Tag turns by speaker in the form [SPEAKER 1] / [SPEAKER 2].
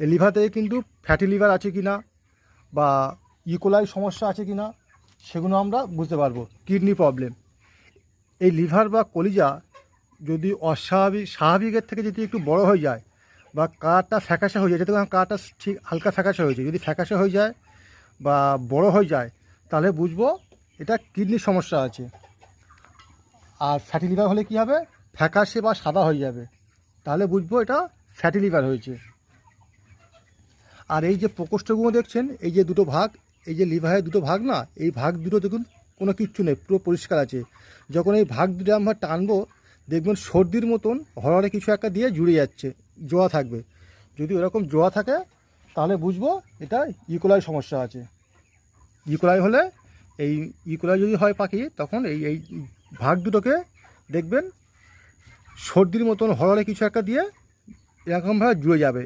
[SPEAKER 1] এই লিভার থেকে কিন্তু ফ্যাটি লিভার আছে কি না বা ইকোলাই সমস্যা আছে কি না সেগুলো আমরা বুঝতে পারবো। কিডনি প্রবলেম, এই লিভার বা কলিজা যদি স্বাভাবিকের থেকে যদি একটু বড় হয়ে যায় বা কাটা ফ্যাকাশে হয়ে যায়, যেহেতু কাটা ঠিক হালকা ফ্যাকাশে হয়েছে, যদি ফ্যাকাশে হয়ে যায় বা বড় হয়ে যায় তাহলে বুঝবো এটা কিডনির সমস্যা আছে। আর ফ্যাটি লিভার হলে কী হবে, ফ্যাকাশে বা সাদা হয়ে যাবে, তাহলে বুঝবো এটা ফ্যাটি লিভার হয়েছে। আর এই যে প্রকোষ্ঠগুলো দেখছেন, এই যে দুটো ভাগ, এই যে লিভারের দুটো ভাগ না, এই ভাগ দুটো দেখুন কোনো কিচ্ছু নেই, পুরো পরিষ্কার আছে। যখন এই ভাগ দুটো আমরা টানবো দেখবেন সর্দির মতন হরহরে কিছু একটা দিয়ে জুড়ে যাচ্ছে, জোয়া থাকবে। যদি ওরকম জোয়া থাকে তাহলে বুঝবো এটা ইকোলাই সমস্যা আছে। ইকোলাই হলে এই ইকোলাই যদি হয় পাখি, তখন এই এই ভাগ দুটোকে দেখবেন সর্দির মতন হরহরে কিছু একটা দিয়ে এরকমভাবে জুড়ে যাবে।